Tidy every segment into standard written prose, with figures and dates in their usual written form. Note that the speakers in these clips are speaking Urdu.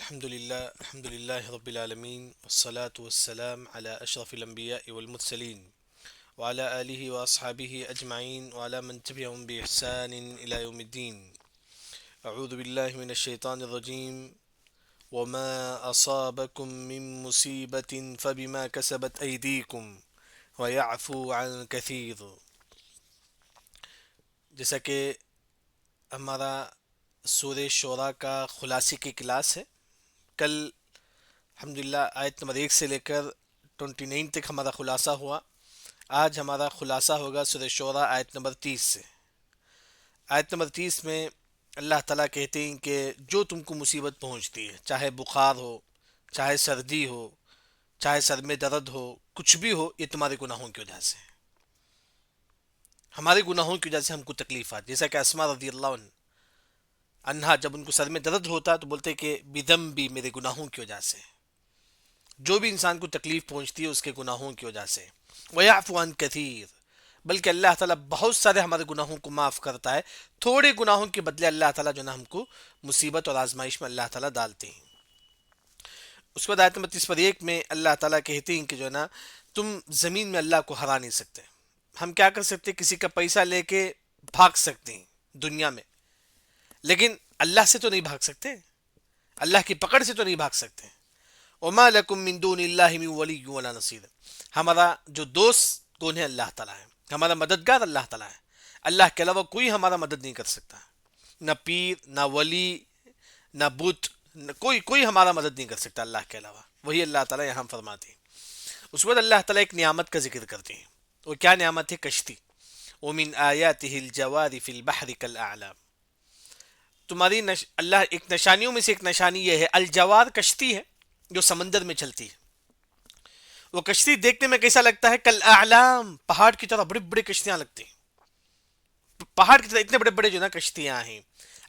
الحمد لله رب العالمين والصلاة والسلام على أشرف الأنبياء والمرسلين وعلى آله وأصحابه أجمعين وعلى من تبعهم بإحسان إلى يوم الدين. أعوذ بالله من الشيطان الرجيم. وما أصابكم من مصيبة فبما كسبت أيديكم ويعفو عن كثير. جیسا کہ ہمارا سورہ شورا کا خلاصے کی کلاس ہے. کل الحمدللہ آیت نمبر 1 سے لے کر 29 تک ہمارا خلاصہ ہوا. آج ہمارا خلاصہ ہوگا سورہ شورا آیت نمبر 30 سے. آیت نمبر 30 میں اللہ تعالیٰ کہتے ہیں کہ جو تم کو مصیبت پہنچتی ہے، چاہے بخار ہو، چاہے سردی ہو، چاہے سر میں درد ہو، کچھ بھی ہو، یہ تمہارے گناہوں کی وجہ سے ہے. ہمارے گناہوں کی وجہ سے ہم کو تکلیف آتی. جیسا کہ اسماء رضی اللہ عنہا جب ان کو سر میں درد ہوتا تو بولتے کہ بدم بھی میرے گناہوں کی وجہ سے. جو بھی انسان کو تکلیف پہنچتی ہے اس کے گناہوں کی وجہ سے. وَيَعْفُ عَنْ كَثِيرٍ، بلکہ اللہ تعالیٰ بہت سارے ہمارے گناہوں کو معاف کرتا ہے. تھوڑے گناہوں کے بدلے اللہ تعالیٰ جو ہے نا ہم کو مصیبت اور آزمائش میں اللہ تعالیٰ ڈالتے ہیں. اس کے بعد آیت نمبر 30 پر 1 میں اللہ تعالیٰ کہتے ہیں کہ جو ہے نا تم زمین میں اللہ کو ہرا نہیں سکتے. ہم کیا کر سکتے؟ کسی کا پیسہ لے کے بھاگ سکتے ہیں دنیا میں، لیکن اللہ سے تو نہیں بھاگ سکتے، اللہ کی پکڑ سے تو نہیں بھاگ سکتے. وَمَا لَكُم مِّن دُونِ اللَّهِ مِن وَلِيٍّ وَلَا نَصِيرٍ، ہمارا جو دوست کون ہے؟ اللہ تعالیٰ ہے. ہمارا مددگار اللہ تعالیٰ ہے. اللہ کے علاوہ کوئی ہمارا مدد نہیں کر سکتا. نہ پیر، نہ ولی، نہ بت، کوئی ہمارا مدد نہیں کر سکتا اللہ کے علاوہ. وہی اللہ تعالیٰ یہاں فرماتے ہیں. اس کے بعد اللہ تعالیٰ ایک نعمت کا ذکر کرتے ہیں. وہ کیا نعمت ہے؟ کشتی. وَمِنْ آيَاتِهِ الْجَوَارِ فِي الْبَحْرِ كَالْأَعْلَامِ، تمہاری اللہ ایک نشانیوں میں سے ایک نشانی یہ ہے. الجوار کشتی ہے جو سمندر میں چلتی ہے. وہ کشتی دیکھنے میں کیسا لگتا ہے؟ کل اعلام، پہاڑ کی طرح بڑے بڑے کشتیاں لگتی ہیں. پہاڑ کی طرح اتنے بڑے بڑے جو نا کشتیاں ہیں.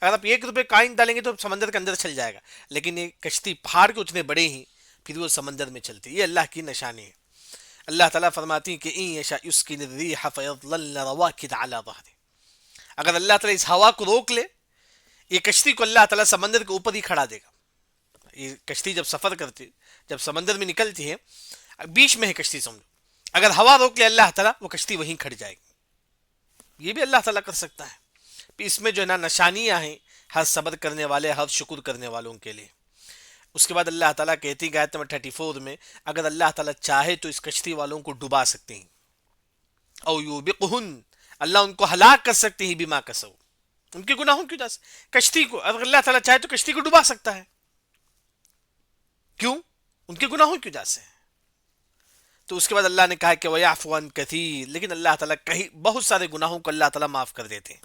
اگر آپ 1 روپے کائن ڈالیں گے تو سمندر کے اندر چل جائے گا، لیکن یہ کشتی پہاڑ کے اتنے بڑے ہیں پھر وہ سمندر میں چلتی. یہ اللہ کی نشانی ہے. اللہ تعالیٰ فرماتی ہیں کہ ان یشاء یسکن الريح فیظللن رواکد علی ظہرہ، اگر اللہ تعالیٰ اس ہوا کو روک لے، یہ کشتی کو اللہ تعالیٰ سمندر کے اوپر ہی کھڑا دے گا. یہ کشتی جب سفر کرتی، جب سمندر میں نکلتی ہے، بیچ میں ہے کشتی سمجھو، اگر ہوا روک لے اللہ تعالیٰ وہ کشتی وہیں کھڑ جائے گی. یہ بھی اللہ تعالیٰ کر سکتا ہے. اس میں جو ہے نا نشانیاں ہیں ہر صبر کرنے والے، ہر شکر کرنے والوں کے لیے. اس کے بعد اللہ تعالیٰ کہتی ہے آیت نمبر 34 میں، اگر اللہ تعالیٰ چاہے تو اس کشتی والوں کو ڈبا سکتے ہیں. او یوبقہن، اللہ ان کو ہلاک کر سکتے ہیں بما کسبوا، ان کے گناہوں کی وجہ سے. کشتی کو اگر اللہ تعالیٰ چاہے تو کشتی کو ڈبا سکتا ہے. کیوں؟ ان کے گناہوں کی وجہ سے. تو اس کے بعد اللہ نے کہا کہ وَيَعْفُ عَنْ كَثِيرٍ، لیکن اللہ تعالیٰ کہیں بہت سارے گناہوں کو اللہ تعالیٰ معاف کر دیتے ہیں.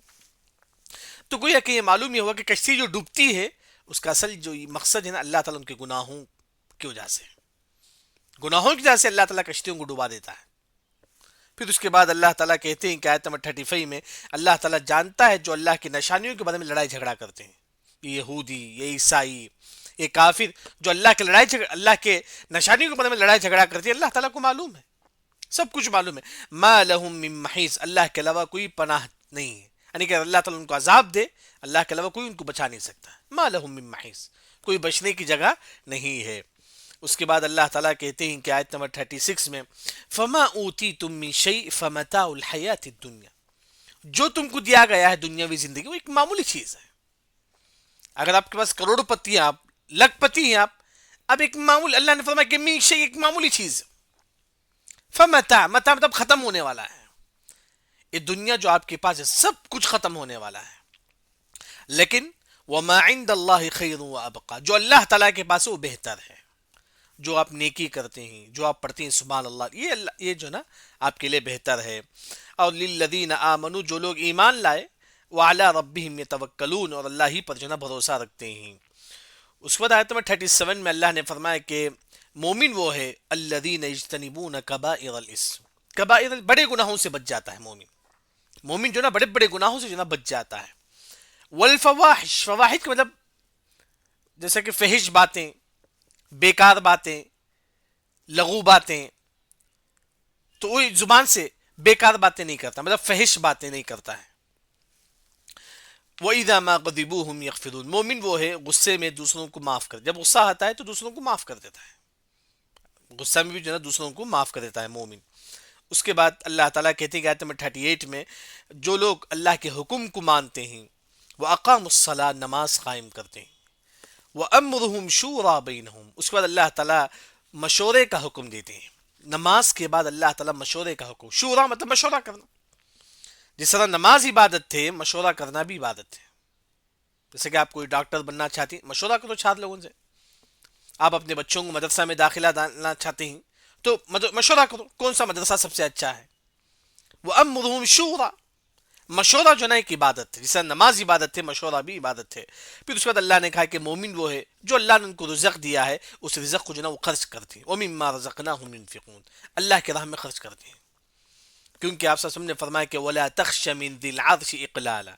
تو گویا کہ یہ معلوم یہ ہوا کہ کشتی جو ڈوبتی ہے اس کا اصل جو مقصد ہے نا اللہ تعالیٰ ان کے گناہوں کی وجہ سے، گناہوں کی وجہ سے اللہ تعالیٰ کشتیوں کو ڈبا دیتا ہے. پھر اس کے بعد اللہ تعالیٰ کہتے ہیں کہ آیت نمبر 35 میں اللہ تعالیٰ جانتا ہے جو اللہ کی نشانیوں کے بارے میں لڑائی جھگڑا کرتے ہیں. یہ یہودی، یہ عیسائی، یہ کافر جو اللہ کے نشانیوں کے بارے میں لڑائی جھگڑا کرتے ہیں، اللہ تعالیٰ کو معلوم ہے، سب کچھ معلوم ہے. ما لہم من محیص، اللہ کے علاوہ کوئی پناہ نہیں ہے. یعنی کہ اللہ تعالیٰ ان کو عذاب دے، اللہ کے علاوہ کوئی ان کو بچا نہیں سکتا. ما لہم من محیص، کوئی بچنے کی جگہ نہیں ہے. اس کے بعد اللہ تعالیٰ کہتے ہیں کہ آیت نمبر 36 میں فما اوتیتم من شیء فمتاع الحیات الدنیا، جو تم کو دیا گیا ہے دنیاوی زندگی وہ ایک معمولی چیز ہے. اگر آپ کے پاس کروڑ پتی ہیں، آپ لکھ پتی ہیں، آپ اب ایک معمول، اللہ نے فرمایا کہ من شیء، ایک معمولی چیز. فمتاع، متاع مطلب ختم ہونے والا ہے. یہ دنیا جو آپ کے پاس ہے سب کچھ ختم ہونے والا ہے. لیکن وما عند اللہ خیر وابقا، جو اللہ تعالیٰ کے پاس ہے وہ بہتر ہے. جو آپ نیکی کرتے ہیں، جو آپ پڑھتے ہیں سبحان اللہ، یہ جو نا آپ کے لیے بہتر ہے. اور للذین آمنوا، جو لوگ ایمان لائے، وعلی ربہم یتوکلون، اور اللہ ہی پر جو نا بھروسہ رکھتے ہیں. اس کے بعد آیت نمبر 37 میں اللہ نے فرمایا کہ مومن وہ ہے الذین یجتنبون کبائر الاسم، کبائر بڑے گناہوں سے بچ جاتا ہے مومن. مومن جو نا بڑے بڑے گناہوں سے جو نا بچ جاتا ہے. والفواحش، فواحش کا مطلب جیسا کہ فحش باتیں، بیکار باتیں، لغو باتیں، تو وہ زبان سے بیکار باتیں نہیں کرتا، مطلب فحش باتیں نہیں کرتا ہے. وَإِذَا مَا غَضِبُوا هُمْ يَغْفِرُونَ، مومن وہ ہے غصے میں دوسروں کو معاف کر، جب غصہ آتا ہے تو دوسروں کو معاف کر دیتا ہے، غصہ میں بھی جو ہے نا دوسروں کو معاف کر دیتا ہے مومن۔ اس کے بعد اللہ تعالیٰ کہتے ہیں کہ آیت نمبر 38 میں، جو لوگ اللہ کے حکم کو مانتے ہیں، وہ اقام الصلاۃ، نماز قائم کرتے ہیں، وہ امرهم شورا بینہم، اس کے بعد اللہ تعالیٰ مشورے کا حکم دیتے ہیں۔ نماز کے بعد اللہ تعالیٰ مشورے کا حکم، شورا مطلب مشورہ کرنا، جس طرح نماز عبادت تھے، مشورہ کرنا بھی عبادت ہے۔ جیسے کہ آپ کوئی ڈاکٹر بننا چاہتے ہیں، مشورہ کرو 4 لوگوں سے۔ آپ اپنے بچوں کو مدرسہ میں داخلہ ڈالنا چاہتے ہیں تو مشورہ کرو کون سا مدرسہ سب سے اچھا ہے۔ وہ امرهم شورا، مشورہ جو نا ایک عبادت ہے، جس طرح نماز عبادت ہے، مشورہ بھی عبادت ہے۔ پھر اس کے بعد اللہ نے کہا کہ مومن وہ ہے جو اللہ نے ان کو رزق دیا ہے، اس رزق کو جو نا وہ خرچ کرتے ہیں، وَمِمَّا رَزَقْنَاهُمْ يُنْفِقُونَ، اللہ کی راہ میں خرچ کرتے ہیں، کیونکہ آپ صلی اللہ علیہ وسلم نے فرمایا کہ وَلَا تَخْشَ مِن ذِي الْعَرْشِ إِقْلَالًا،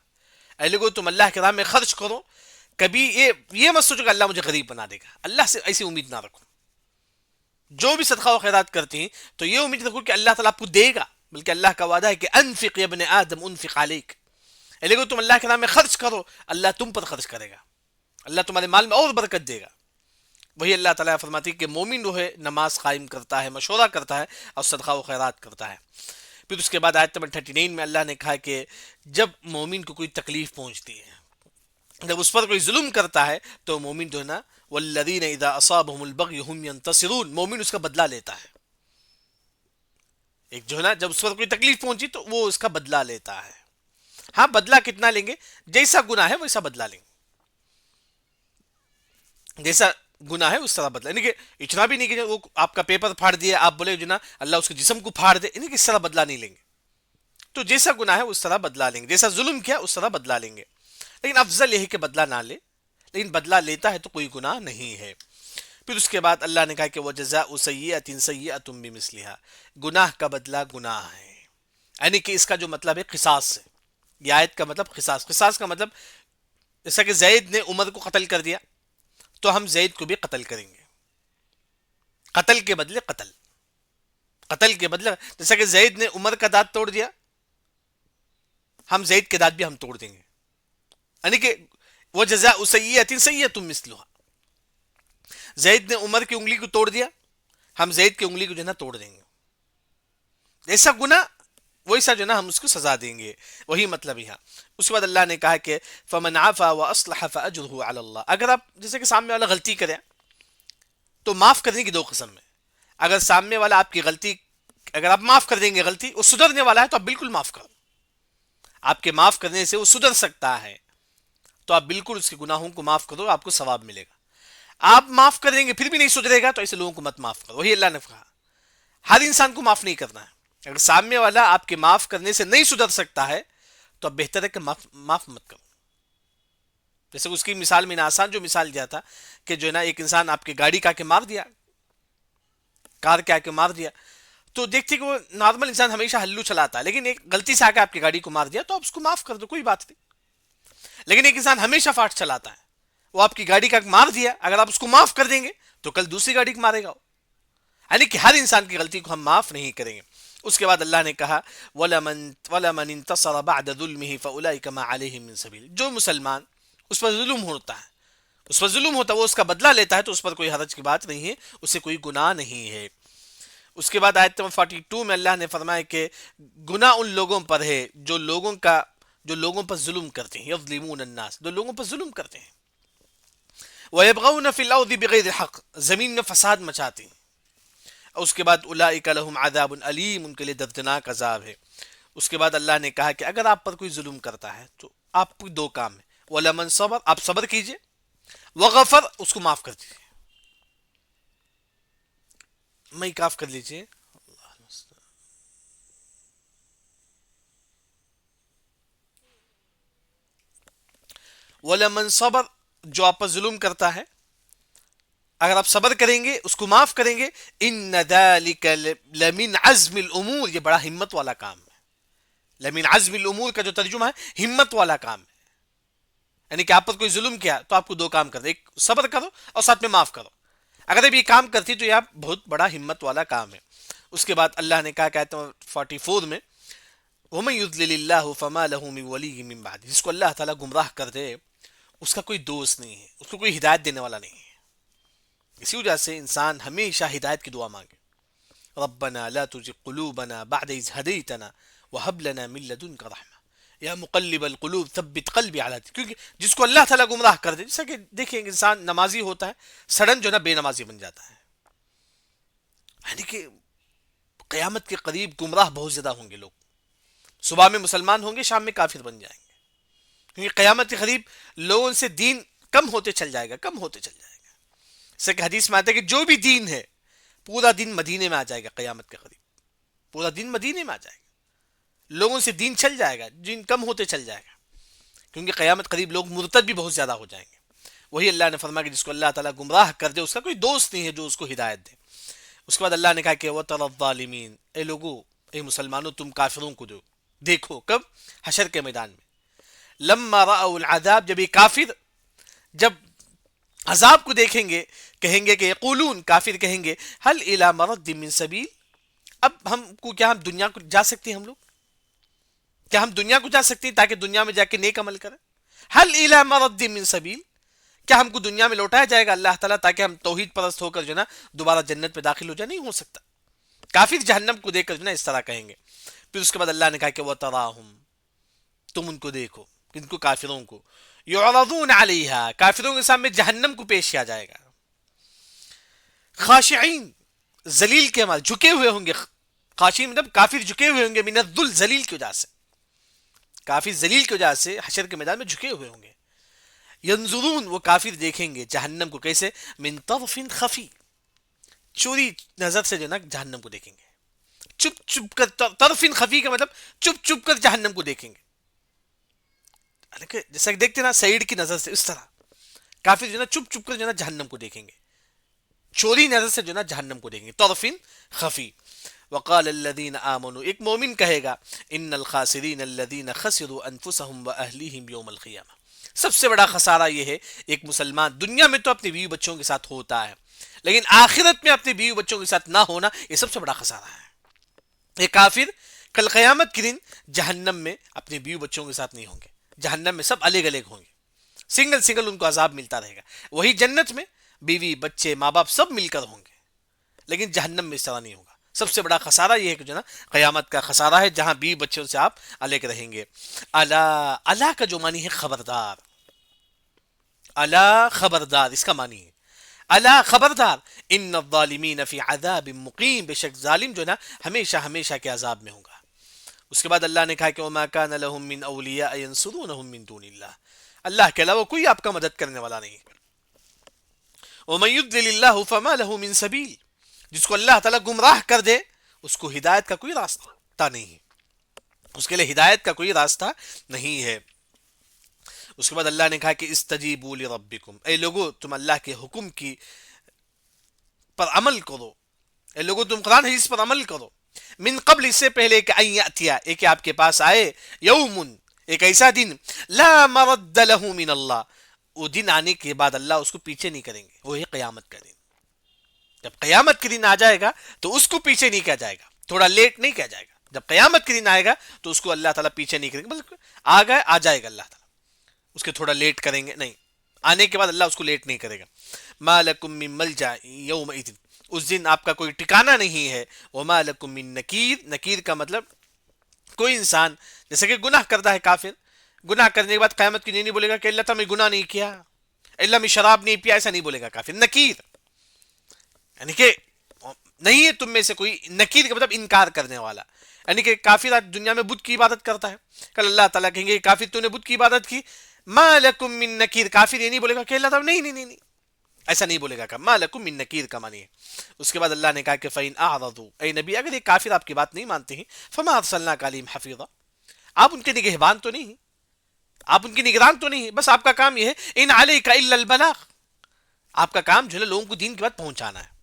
اے لوگو تم اللہ کی راہ میں خرچ کرو، کبھی یہ مت سوچو کہ اللہ مجھے غریب بنا دے گا، اللہ سے ایسی امید نہ رکھو۔ جو بھی صدقہ و خیرات کرتی ہیں تو یہ امید رکھو کہ اللہ تعالیٰ آپ کو دے گا، بلکہ اللہ کا وعدہ ہے کہ انفق یا ابن آدم انفق علیک، لیکن تم اللہ کے نام میں خرچ کرو، اللہ تم پر خرچ کرے گا، اللہ تمہارے مال میں اور برکت دے گا۔ وہی اللہ تعالیٰ فرماتی ہے کہ مومن جو ہے نماز قائم کرتا ہے، مشورہ کرتا ہے اور صدقہ و خیرات کرتا ہے۔ پھر اس کے بعد آیت نمبر 39 میں اللہ نے کہا کہ جب مومن کو کوئی تکلیف پہنچتی ہے، جب اس پر کوئی ظلم کرتا ہے تو مومن جو ہے نا والذین اذا اصابهم البغی هم ينتصرون، مومن اس کا بدلہ لیتا ہے۔ ایک جو ہے نا جب اس پر کوئی تکلیف پہنچی تو وہ اس کا بدلہ لیتا ہے۔ ہاں بدلہ کتنا لیں گے؟ جیسا گناہ ہے ویسا بدلہ لیں گے، جیسا گناہ ہے اس طرح بدلہ، یعنی کہ اتنا بھی نہیں کہ وہ آپ کا پیپر پھاڑ دیا آپ بولے جو نا اللہ اس کے جسم کو پھاڑ دے، یعنی کہ اس طرح بدلہ نہیں لیں گے۔ تو جیسا گناہ ہے اس طرح بدلہ لیں گے، جیسا ظلم کیا اس طرح بدلہ لیں گے، لیکن افضل یہ ہے کہ بدلہ نہ لے، لیکن بدلہ لیتا ہے تو کوئی گناہ نہیں ہے۔ پھر اس کے بعد اللہ نے کہا کہ وَجَزَاءُ سَيِّئَةٍ سَيِّئَةٌ بِمِثْلِهَا، گناہ کا بدلہ گناہ ہے، یعنی کہ اس کا جو مطلب ہے قصاص ہے، یہ آیت کا مطلب قصاص، قصاص کا مطلب جیسا کہ زید نے عمر کو قتل کر دیا تو ہم زید کو بھی قتل کریں گے، قتل کے بدلے قتل، قتل کے بدلے، جیسا کہ زید نے عمر کا دانت توڑ دیا ہم زید کے دانت بھی ہم توڑ دیں گے، یعنی کہ وَجَزَاءُ سَيِّئَةٍ سَيِّئَةٌ مِثْلُهَا، زید نے عمر کی انگلی کو توڑ دیا ہم زید کی انگلی کو جو ہے نا توڑ دیں گے، ایسا گناہ ویسا جو ہے نا ہم اس کو سزا دیں گے، وہی مطلب یہاں۔ اس کے بعد اللہ نے کہا کہ فَمَنْ عَفَا وَأَصْلَحَ فَأَجْرُهُ عَلَى اللَّهِ، اگر آپ جیسے کہ سامنے والا غلطی کرے تو معاف کرنے کی 2 قسم ہے، اگر سامنے والا آپ کی غلطی اگر آپ معاف کر دیں گے، غلطی وہ سدھرنے والا ہے تو آپ بالکل معاف کرو، آپ کے معاف کرنے سے وہ سدھر سکتا ہے تو آپ بالکل اس کے گناہوں کو معاف کرو، آپ کو ثواب ملے گا۔ آپ معاف کر دیں گے پھر بھی نہیں سدھرے گا تو ایسے لوگوں کو مت معاف کرو، وہی اللہ نے کہا ہر انسان کو معاف نہیں کرنا ہے، اگر سامنے والا آپ کے معاف کرنے سے نہیں سدھر سکتا ہے تو اب بہتر ہے کہ معاف مت کرو۔ جیسے اس کی مثال میں نے آسان جو مثال دیا تھا کہ جو ہے نا ایک انسان آپ کی گاڑی کا کے مار دیا، کار کے آ کے مار دیا، تو دیکھتے کہ وہ نارمل انسان ہمیشہ ہلو چلاتا ہے، لیکن ایک غلطی سے آ کے آپ کی گاڑی کو مار دیا تو آپ اس کو معاف کر دو، کوئی بات نہیں۔ لیکن ایک انسان ہمیشہ فاٹ چلاتا ہے، وہ آپ کی گاڑی کا مار دیا، اگر آپ اس کو معاف کر دیں گے تو کل دوسری گاڑی کو مارے گا، یعنی کہ ہر انسان کی غلطی کو ہم معاف نہیں کریں گے۔ اس کے بعد اللہ نے کہا وَلَمَنِ انتصر بَعْدَ ظُلْمِهِ فَأُولَئِكَ مَا عَلَيْهِم مِّن سَبِيلٍ، جو مسلمان اس پر ظلم ہوتا ہے، اس پر ظلم ہوتا ہے، وہ اس کا بدلہ لیتا ہے تو اس پر کوئی حرج کی بات نہیں ہے، اسے کوئی گناہ نہیں ہے۔ اس کے بعد آیت نمبر 42 میں اللہ نے فرمایا کہ گناہ ان لوگوں پر ہے جو لوگوں پر ظلم کرتے ہیں، یظلمون الناس، جو لوگوں پر ظلم کرتے ہیں، وَيَبْغَوْنَ فِي الْأَرْضِ بِغَيْرِ الْحَقِّ، زمین میں فساد مچاتے ہیں۔ اس کے بعد اولئک لہم عذاب علیم، ان کے لیے دردناک عذاب ہے۔ اس کے بعد اللہ نے کہا کہ اگر آپ پر کوئی ظلم کرتا ہے تو آپ کو 2 کام ہیں، وَلَمَنْ صَبَرَ، آپ صبر کیجئے، وَغَفَرَ، اس کو معاف کر دیجئے، میں معاف کر لیجئے، وَلَمَنْ صَبَرَ، جو آپ پر ظلم کرتا ہے اگر آپ صبر کریں گے اس کو معاف کریں گے، ان ذالک لمن عزم الامور، یہ بڑا ہمت والا کام ہے۔ لمن عزم الامور کا جو ترجمہ ہے ہمت والا کام ہے، یعنی کہ آپ پر کوئی ظلم کیا تو آپ کو 2 کام کرو، ایک صبر کرو اور ساتھ میں معاف کرو، اگر اب یہ کام کرتی تو یہ بہت بڑا ہمت والا کام ہے۔ اس کے بعد اللہ نے کہا کہ آیت 44 میں وَمَن يُضْلِلِ اللَّهُ فَمَا لَهُ مِن وَلِيٍّ مِّن بَعْدِهِ، جس کو اللہ تعالیٰ گمراہ کر دے اس کا کوئی دوست نہیں ہے، اس کو کوئی ہدایت دینے والا نہیں ہے۔ اسی وجہ سے انسان ہمیشہ ہدایت کی دعا مانگے، ربنا لا تزغ قلوبنا بعد إذ هديتنا وهب لنا من لدنك رحمة یا مقلب القلوب ثبت قلبی علی دینک، کیونکہ جس کو اللہ تعالیٰ گمراہ کر دے، جیسا کہ دیکھیں انسان نمازی ہوتا ہے سڈن جو ہے نا بے نمازی بن جاتا ہے، یعنی کہ قیامت کے قریب گمراہ بہت زیادہ ہوں گے لوگ، صبح میں مسلمان ہوں گے شام میں کافر بن جائیں گے، کیونکہ قیامت کے قریب لوگوں سے دین کم ہوتے چل جائے گا، کم ہوتے چل جائے گا۔ جیسا کہ حدیث میں آتا ہے کہ جو بھی دین ہے پورا دین مدینے میں آ جائے گا، قیامت کے قریب پورا دین مدینے میں آ جائے گا، لوگوں سے دین چل جائے گا، دین کم ہوتے چل جائے گا، کیونکہ قیامت قریب لوگ مرتد بھی بہت زیادہ ہو جائیں گے۔ وہی اللہ نے فرمایا کہ جس کو اللہ تعالیٰ گمراہ کر دے اس کا کوئی دوست نہیں ہے جو اس کو ہدایت دے۔ اس کے بعد اللہ نے کہا کہ وَتَرَى الظَّالِمِينَ، اے لوگو، اے مسلمانوں، تم کافروں کو دیکھو کب؟ حشر کے میدان میں، لما رأوا العذاب، جب یہ کافر جب عذاب کو دیکھیں گے کہیں گے کہ یقولون، کافر کہیں گے هل الى مرد من سبیل، اب ہم کو کیا ہم دنیا کو جا سکتے ہیں، ہم لوگ کیا ہم دنیا کو جا سکتے ہیں تاکہ دنیا میں جا کے نیک عمل کریں؟ هل الى مرد من سبیل، کیا ہم کو دنیا میں لوٹایا جائے گا اللہ تعالیٰ تاکہ ہم توحید پرست ہو کر جو نا دوبارہ جنت پہ داخل ہو جائے؟ نہیں ہو سکتا۔ کافر جہنم کو دیکھ کر جو نا اس طرح کہیں گے۔ پھر اس کے بعد اللہ نے کہا کہ وَتَرَاهُمْ، تم ان کو دیکھو، ان کو کافروں کو، یعرضون علیہا، کافروں کے سامنے جہنم کو پیش کیا جائے گا، خاشعین، ذلیل کے مال، جھکے ہوئے ہوں گے، خاشعین مطلب کافر جھکے ہوئے ہوں گے، من الذل، ذلیل کی وجہ سے، کافر ذلیل کی وجہ سے حشر کے میدان میں جھکے ہوئے ہوں گے۔ ینظرون، وہ کافر دیکھیں گے جہنم کو کیسے؟ من طرف خفی، چوری نظر سے جو نا جہنم کو دیکھیں گے، چپ چپ کر، طرف خفی کا مطلب چپ چپ کر جہنم کو دیکھیں گے، جیسا کہ دیکھتے نا سعید کی نظر سے، اس طرح کافر جو نا چپ چپ کر جو نا جہنم کو دیکھیں گے، چوری نظر سے جو نا جہنم کو دیکھیں گے، طرف خفی۔ وقال الذين آمنوا، ایک مومن کہے گا، ان الخاسرین الذين خسروا انفسهم واهليهم يوم القیامہ، سب سے بڑا خسارہ یہ ہے، ایک مسلمان دنیا میں تو اپنے بیوی بچوں کے ساتھ ہوتا ہے لیکن آخرت میں اپنے بیوی بچوں کے ساتھ نہ ہونا، یہ سب سے بڑا خسارہ ہے۔ یہ کافر کل قیامت کے دن جہنم میں اپنے بیوی بچوں کے ساتھ نہیں ہوں گے، جہنم میں سب الگ الگ ہوں گے، سنگل سنگل ان کو عذاب ملتا رہے گا۔ وہی جنت میں بیوی بچے ماں باپ سب مل کر ہوں گے، لیکن جہنم میں اس طرح نہیں ہوگا۔ سب سے بڑا خسارہ یہ ہے کہ جو نا قیامت کا خسارہ ہے، جہاں بیوی بچوں سے آپ الگ رہیں گے۔ الا، الا کا جو معنی ہے خبردار، الا خبردار، اس کا معنی ہے الا خبردار، ان الظالمین فی عذاب مقیم، بے شک ظالم جو نا ہمیشہ ہمیشہ کے عذاب میں ہوگا۔ اس کے بعد اللہ نے کہا کہ وما کان لهم من اولیاء ینصرونهم من دون اللہ، اللہ کے علاوہ کوئی آپ کا مدد کرنے والا نہیں۔ ومن یضلل اللہ فما له من سبیل، جس کو اللہ تعالیٰ گمراہ کر دے اس کو ہدایت کا کوئی راستہ نہیں ہے، اس کے لیے ہدایت کا کوئی راستہ نہیں ہے۔ اس کے بعد اللہ نے کہا کہ استجیبوا لربکم، اے لوگو تم اللہ کے حکم کی پر عمل کرو، اے لوگو تم قرآن حدیث پر عمل کرو، من قبل، اس سے پہلے کہ ان یاتیا، ایک آپ کے پاس آئے، یوم، ایک ایسا دن، لا مرد له من اللہ، وہ دن آنے کے بعد اللہ اس کو پیچھے نہیں کریں گے، وہی قیامت کا دن۔ جب قیامت کے دن آ جائے گا تو اس کو پیچھے نہیں کیا جائے گا، تھوڑا لیٹ نہیں کیا جائے گا۔ جب قیامت کے دن آئے گا تو اس کو اللہ تعالیٰ پیچھے نہیں کریں گے، بس آ گئے آ جائے گا اللہ تعالیٰ، اس کے تھوڑا لیٹ کریں گے نہیں، آنے کے بعد اللہ اس کو لیٹ نہیں کرے گا۔ ما لکم من ملجا یومئذ، اس دن آپ کا کوئی ٹھکانہ نہیں ہے، وما لکم من نکیر، نکیر کا مطلب کوئی انسان جیسے کہ گناہ کرتا ہے کافر، گناہ کرنے کے بعد قیامت کی نہیں بولے گا کہ اللہ تعالیٰ میں گناہ نہیں کیا، اللہ میں شراب نہیں پیا، ایسا نہیں بولے گا کافر۔ نکیر یعنی کہ نہیں ہے تم میں سے کوئی، نکیر کا مطلب انکار کرنے والا، یعنی کہ کافر آج دنیا میں بت کی عبادت کرتا ہے، کل اللہ تعالیٰ کہیں گے کافر تو نے بت کی عبادت کی، ما لکم من نکیر، کافر یہ نہیں بولے گا کہ اللہ تعالیٰ نہیں نہیں نہیں نہیں، ایسا نہیں بولے گا کہ ما لکم من نکیر کا معنی ہے۔ اس کے بعد اللہ نے کہا کہ فَإِنْ أَعْرَضُوا، اے نبی اگر یہ کافر آپ کی بات نہیں مانتے ہیں، فَمَا أَرْسَلْنَاكَ عَلَيْهِمْ حَفِيظًا، آپ ان کے نگہبان تو نہیں ہیں، آپ ان کی نگران تو نہیں ہیں، بس آپ کا کام یہ ہے ان علیک الا البلاغ، آپ کا کام جو ہے لوگوں کو دین کی بات پہنچانا ہے۔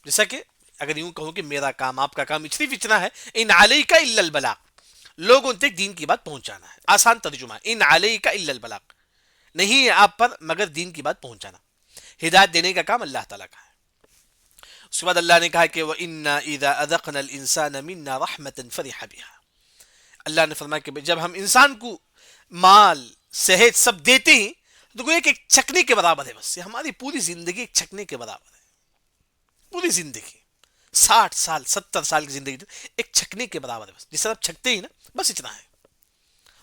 جیسا کہ اگر یوں کہوں کہ میرا کام، آپ کا کام صرف اتنا ہے، ان علیک الا البلاغ، لوگوں تک دین کی بات پہنچانا ہے۔ آسان ترجمہ، ان علیک الا البلاغ، نہیں ہے آپ پر مگر دین کی بات پہنچانا، ہدایت دینے کا کام اللہ تعالیٰ کا ہے۔ اس کے بعد اللہ نے کہا کہ وَإِنَّا إِذَا أَذَقْنَا الْإِنسَانَ مِنَّا رَحْمَةً فَرِحَ بِهَا، اللہ نے فرمایا کہ جب ہم انسان کو مال صحت سب دیتے ہیں تو گویا کہ ایک چکنے کے برابر ہے، بس یہ ہماری پوری زندگی ایک چکنے کے برابر ہے. پوری زندگی 60 سال 70 سال کی زندگی ایک چھکنے کے برابر ہے، بس جس طرح آپ چھکتے ہی نا، بس اتنا ہے.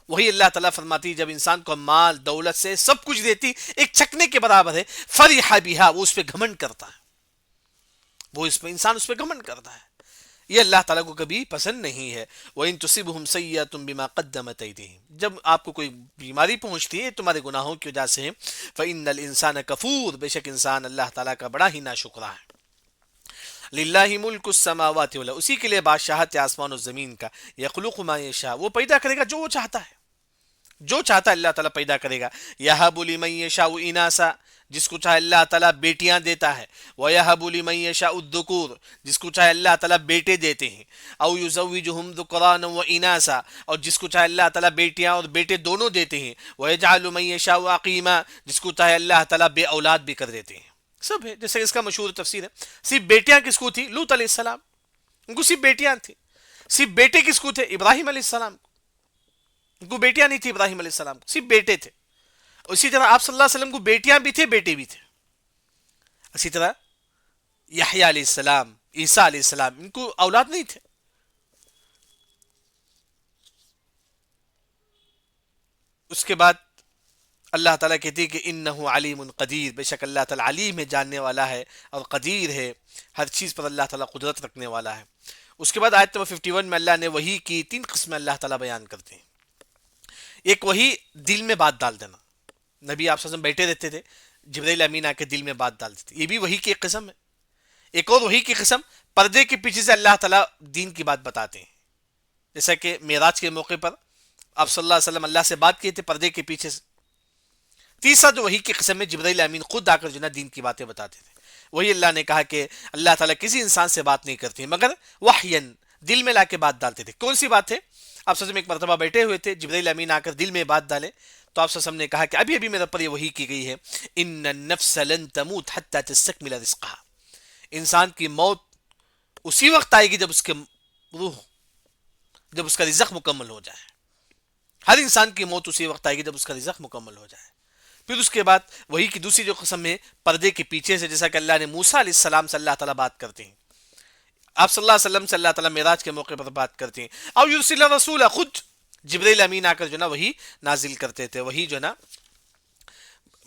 وہی اللہ تعالیٰ فرماتی جب انسان کو مال دولت سے سب کچھ دیتی ایک چھکنے کے برابر ہے، فرح بہا، وہ اس پہ گھمنڈ کرتا ہے، وہ اس پہ انسان اس پہ گھمنڈ کرتا ہے. یہ اللہ تعالیٰ کو کبھی پسند نہیں ہے. وَإِن تُصِبْهُمْ سَيِّئَةٌ بِمَا قَدَّمَتْ أَيْدِيهِمْ، جب آپ کو کوئی بیماری پہنچتی ہے تمہارے گناہوں کی وجہ سے، فَإِنَّ الْإِنسَانَ كَفُورٌ، بے شک انسان اللہ تعالیٰ کا بڑا ہی ناشکرا ہے. للہ ملک السماوات والارض، اسی کے لیے بادشاہت ہے آسمان و زمین کا. یخلق ما یشاء، وہ پیدا کرے گا جو وہ چاہتا ہے، جو چاہتا ہے اللہ تعالیٰ پیدا کرے گا. یہب لمن یشاء اناسا، جس کو چاہے اللہ تعالیٰ بیٹیاں دیتا ہے. ویہب لمن یشاء الذکور، جس کو چاہے اللہ تعالیٰ بیٹے دیتے ہیں. او یزوجہم ذکرانا و اناسا، اور جس کو چاہے اللہ تعالیٰ بیٹیاں اور بیٹے دونوں دیتے ہیں. ویجعل من یشاء عقیما، جس کو چاہے اللہ تعالیٰ بے اولاد بھی کر دیتے ہیں. سب ہے، جیسے اس کا مشہور تفسیر ہے. صرف بیٹیاں کس کو تھی؟ لوط علیہ السلام، ان کو صرف بیٹیاں تھیں. صرف بیٹے کس کو تھے؟ ابراہیم علیہ السلام کو. ان کو بیٹیاں نہیں تھی ابراہیم علیہ السلام کو، صرف بیٹے تھے. اسی طرح آپ صلی اللہ علیہ وسلم کو بیٹیاں بھی تھے بیٹے بھی تھے. اسی طرح یحییٰ علیہ السلام، عیسیٰ علیہ السلام، ان کو اولاد نہیں تھے. اس کے بعد اللہ تعالیٰ کہتی ہے کہ انہو علیم قدیر، بے شک اللہ تعالیٰ علیم ہے، جاننے والا ہے، اور قدیر ہے، ہر چیز پر اللہ تعالیٰ قدرت رکھنے والا ہے. اس کے بعد آیت نمبر 51 میں اللہ نے وحی کی 3 قسمیں اللہ تعالیٰ بیان کرتے ہیں. ایک وحی دل میں بات ڈال دینا، نبی آپ صلی اللہ علیہ وسلم بیٹھے رہتے تھے، جبرائیل امین آ کے دل میں بات ڈال دیتے، یہ بھی وحی کی ایک قسم ہے. ایک اور وحی کی قسم پردے کے پیچھے سے اللہ تعالیٰ دین کی بات بتاتے ہیں، جیسا کہ معراج کے موقع پر آپ صلی اللہ علیہ وسلم اللہ سے بات کیے تھے پردے کے پیچھے سے. تیسرا جو وحی کی قسم میں جبرائیل امین خود آ کر جو نا دین کی باتیں بتاتے تھے. وہی اللہ نے کہا کہ اللہ تعالیٰ کسی انسان سے بات نہیں کرتے مگر وحین، دل میں لا کے بات ڈالتے تھے. کون سی بات ہے؟ آپ صلی اللہ علیہ وسلم ایک مرتبہ بیٹھے ہوئے تھے، جبرائیل امین آ کر دل میں بات ڈالے تو آپ صلی اللہ علیہ وسلم نے کہا کہ ابھی ابھی میرے پر یہ وحی کی گئی ہے، ان النفس لن تموت حتی تستکمل رزقها، انسان کی موت اسی وقت آئے گی جب اس کے روح، جب اس کا رزق مکمل ہو جائے. ہر انسان کی موت اسی وقت آئے گی جب اس کا رزق مکمل ہو جائے. پھر اس کے بعد وہی کی دوسری جو قسم ہے پردے کے پیچھے سے، جیسا کہ اللہ نے موسیٰ علیہ السلام سے اللہ تعالیٰ بات کرتے ہیں، آپ صلی اللہ علیہ وسلم سے اللہ تعالیٰ معراج کے موقع پر بات کرتے ہیں. او یرسل رسول، خود جبرائیل امین آ کر جو نا وہی نازل کرتے تھے، وہی جو نا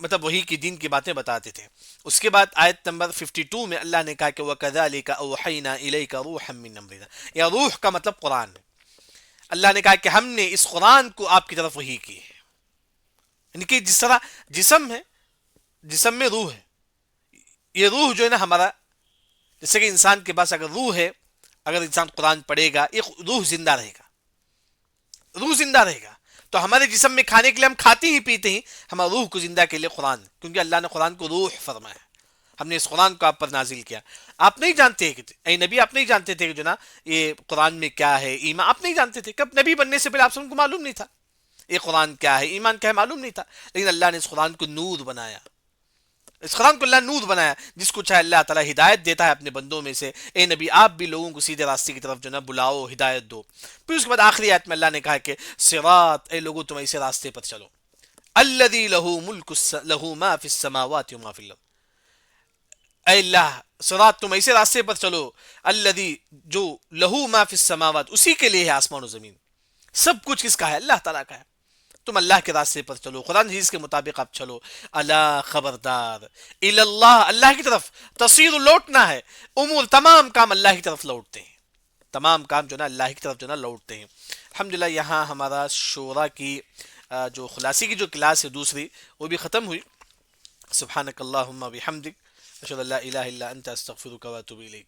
مطلب وہی کی دین کی باتیں بتاتے تھے. اس کے بعد آیت نمبر 52 میں اللہ نے کہا کہ وَكَذَلِكَ أَوْحَيْنَا إِلَيْكَ رُوحًا مِّنْ أَمْرِنَا، یا روح کا مطلب قرآن ہے. اللہ نے کہا کہ ہم نے اس قرآن کو آپ کی طرف وحی کی ہے. یعنی کہ جس طرح جسم ہے، جسم میں روح ہے، یہ روح جو ہے نا ہمارا، جیسے کہ انسان کے پاس اگر روح ہے، اگر انسان قرآن پڑھے گا یہ روح زندہ رہے گا، روح زندہ رہے گا. تو ہمارے جسم میں کھانے کے لیے ہم کھاتے ہی پیتے ہیں، ہمارا روح کو زندہ کے لیے قرآن، کیونکہ اللہ نے قرآن کو روح فرمایا، ہم نے اس قرآن کو آپ پر نازل کیا. آپ نہیں جانتے کہ اے نبی، آپ نہیں جانتے تھے کہ جو نا یہ قرآن میں کیا ہے ایمان، آپ نہیں جانتے تھے. کب نبی بننے سے پہلے آپ سب کو معلوم نہیں تھا یہ قرآن کیا ہے، ایمان کیا ہے، معلوم نہیں تھا. لیکن اللہ نے اس قرآن کو نور بنایا، اس قرآن کو اللہ نور بنایا. جس کو چاہے اللہ تعالیٰ ہدایت دیتا ہے اپنے بندوں میں سے. اے نبی آپ بھی لوگوں کو سیدھے راستے کی طرف جو نا بلاؤ، ہدایت دو. پھر اس کے بعد آخری آیت میں اللہ نے کہا کہ صراط، اے لوگوں تم ایسے راستے پر چلو، الذی لہ ما فی السماوات وما فی الارض، اے اللہ صراط تم ایسے راستے پر چلو، الذی جو لہ ما فی السماوات، اسی کے لیے ہے آسمان و زمین، سب کچھ کس کا ہے؟ اللہ تعالیٰ کا ہے. تم اللہ کے راستے پر چلو، قرآن حدیث کے مطابق آپ چلو. اللہ خبردار، اللہ، اللہ کی طرف تصیر، لوٹنا ہے. امور تمام کام اللہ کی طرف لوٹتے ہیں، تمام کام جو نا اللہ کی طرف جو نا لوٹتے ہیں. الحمدللہ یہاں ہمارا شورا کی جو خلاصی کی جو کلاس ہے دوسری، وہ بھی ختم ہوئی. سبحانک اللہم بحمدک، اشہد ان لا الہ الا انت، استغفرک و اتوب الیک.